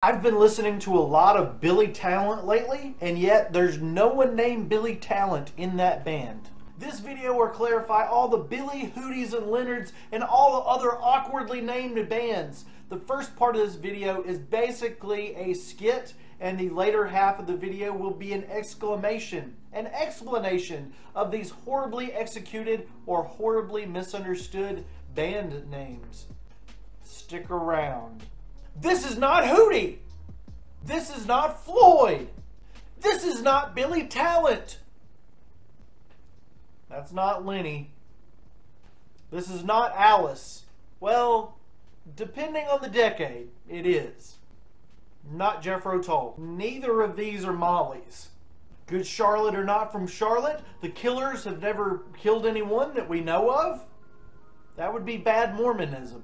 I've been listening to a lot of Billy Talent lately, and yet there's no one named Billy Talent in that band. This video will clarify all the Billy, Hooties, and Leonards, and all the other awkwardly named bands. The first part of this video is basically a skit, and the later half of the video will be an explanation of these horribly executed or horribly misunderstood band names. Stick around. This is not Hootie. This is not Floyd. This is not Billy Talent. That's not Lenny. This is not Alice. Well, depending on the decade, it is. Not Jethro Tull. Neither of these are Molly's. Good Charlotte are not from Charlotte. The Killers have never killed anyone that we know of. That would be bad Mormonism.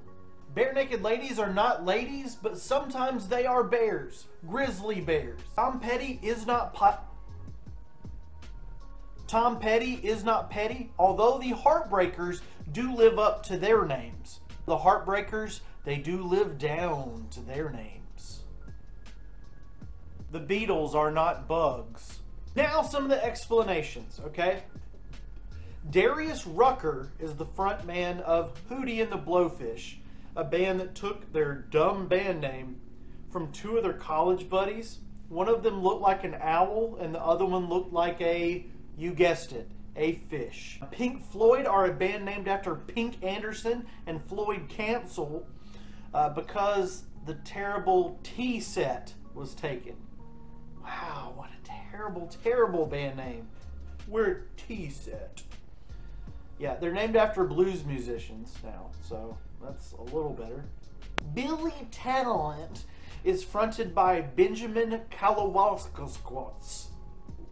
Bare Naked Ladies are not ladies, but sometimes they are bears. Grizzly bears. Tom Petty is not petty, although the Heartbreakers do live up to their names. The Heartbreakers, they do live down to their names. The Beatles are not bugs. Now some of the explanations, okay? Darius Rucker is the front man of Hootie and the Blowfish, a band that took their dumb band name from two of their college buddies. One of them looked like an owl and the other one looked like a, you guessed it, a fish. Pink Floyd are a band named after Pink Anderson and Floyd Cancel because the terrible Tea Set was taken. Wow, what a terrible, terrible band name. We're Tea Set. Yeah, they're named after blues musicians now, so that's a little better. Billy Talent is fronted by Benjamin Kalawalskos.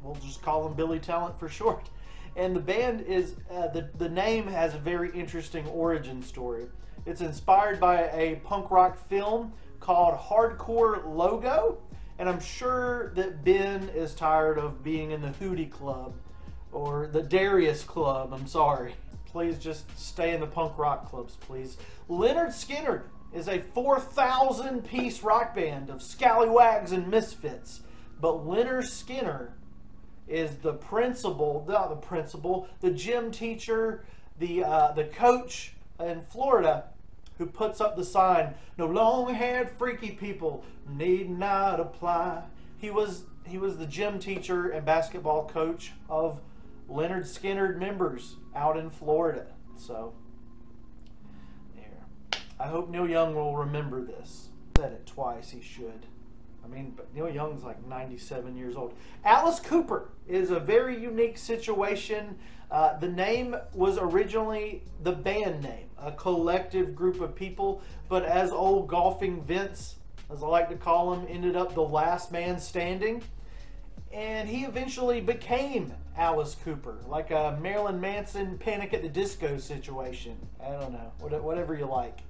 We'll just call him Billy Talent for short. And the band is, the name has a very interesting origin story. It's inspired by a punk rock film called Hardcore Logo. And I'm sure that Ben is tired of being in the Hootie Club. Or the Darius Club, I'm sorry. Please just stay in the punk rock clubs, please. Lynyrd Skynyrd is a 4,000-piece rock band of scallywags and misfits. But Lynyrd Skynyrd is the principal, not the principal, the gym teacher, the coach in Florida who puts up the sign, "No long-haired freaky people need not apply." He was the gym teacher and basketball coach of Lynyrd Skynyrd members out in Florida. So, there. I hope Neil Young will remember this. Said it twice, he should. I mean, but Neil Young's like 97 years old. Alice Cooper is a very unique situation. The name was originally the band name, a collective group of people, but as old golfing Vince, as I like to call him, ended up the last man standing. And he eventually became Alice Cooper, like a Marilyn Manson Panic at the Disco situation. I don't know, whatever you like.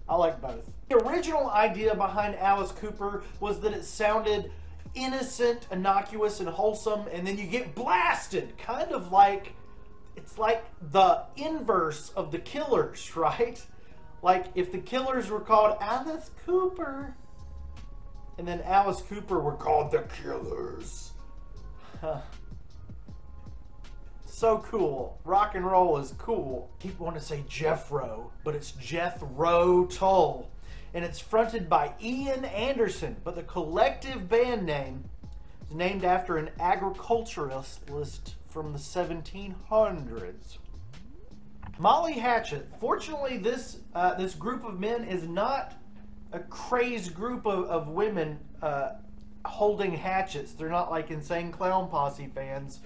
I like both. The original idea behind Alice Cooper was that it sounded innocent, innocuous, and wholesome, and then you get blasted. Kind of like, it's like the inverse of the Killers, right? Like if the Killers were called Alice Cooper, and then Alice Cooper were called the Killers. So cool. Rock and roll is cool. Keep wanting to say Jethro, but it's Jethro Tull. And it's fronted by Ian Anderson, but the collective band name is named after an agriculturalist from the 1700s. Molly Hatchet. Fortunately, this group of men is not a crazed group of women holding hatchets. They're not like Insane Clown Posse fans.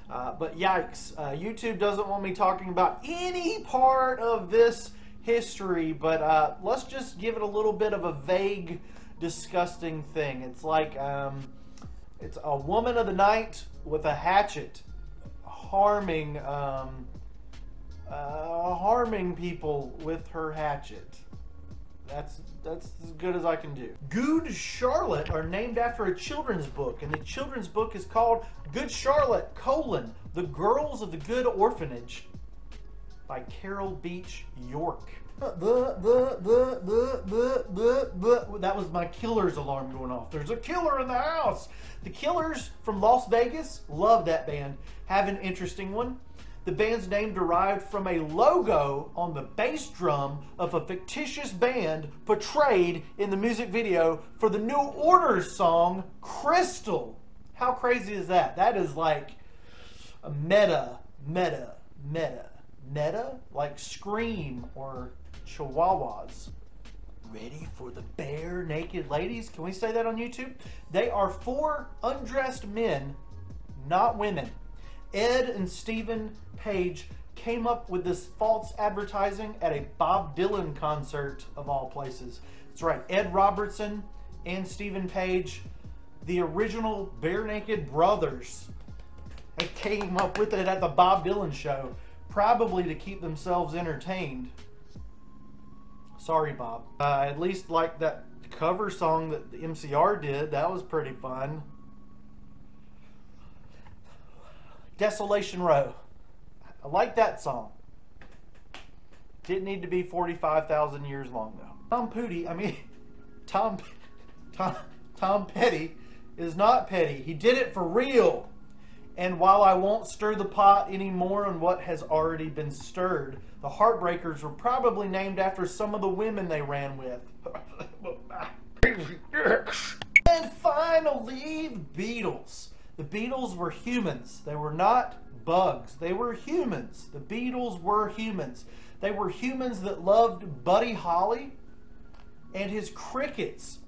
But yikes, YouTube doesn't want me talking about any part of this history, but let's just give it a little bit of a vague, disgusting thing. It's like, it's a woman of the night with a hatchet harming people with her hatchet. That's as good as I can do. Good Charlotte are named after a children's book, and the children's book is called Good Charlotte, The Girls of the Good Orphanage by Carol Beach York. That was my killer's alarm going off. There's a killer in the house. The Killers from Las Vegas, love that band, have an interesting one. The band's name derived from a logo on the bass drum of a fictitious band portrayed in the music video for the New Order song Crystal. How crazy is that? That is like a meta, like Scream or Chihuahuas. Ready for the bare naked ladies? Can we say that on YouTube? They are 4 undressed men, not women. Ed and Stephen Page came up with this false advertising at a Bob Dylan concert of all places. That's right, Ed Robertson and Stephen Page, the original Bare Naked Brothers, they came up with it at the Bob Dylan show, probably to keep themselves entertained. Sorry, Bob. I at least like that cover song that the MCR did. That was pretty fun. Desolation Row. I like that song. Didn't need to be 45,000 years long though. Tom Petty is not petty. He did it for real. And while I won't stir the pot anymore on what has already been stirred, the Heartbreakers were probably named after some of the women they ran with. And finally, the Beatles. The Beatles were humans. They were not bugs. They were humans. The Beatles were humans. They were humans that loved Buddy Holly and his crickets.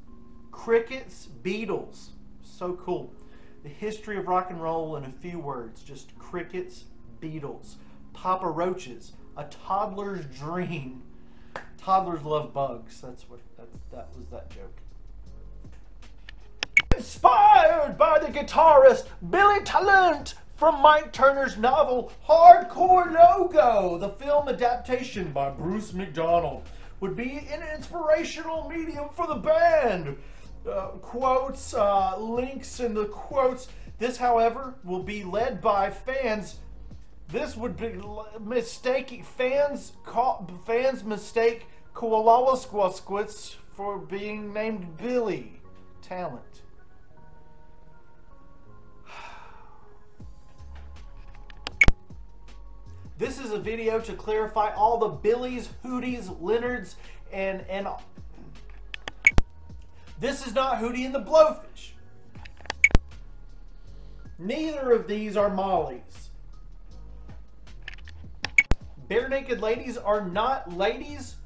Crickets, Beatles. So cool. The history of rock and roll in a few words. Just crickets, Beatles. Papa Roaches. A toddler's dream. Toddlers love bugs. That was that joke. Inspired by the guitarist Billy Talent from Mike Turner's novel Hardcore No-Go, the film adaptation by Bruce McDonald would be an inspirational medium for the band. Quotes, links in the quotes. This, however, will be led by fans. This would be mistaking fans mistake Koalalasquasquits for being named Billy Talent. This is a video to clarify all the Billies, Hooties, Leonards, and this is not Hootie and the Blowfish. Neither of these are Mollies. Bare Naked Ladies are not ladies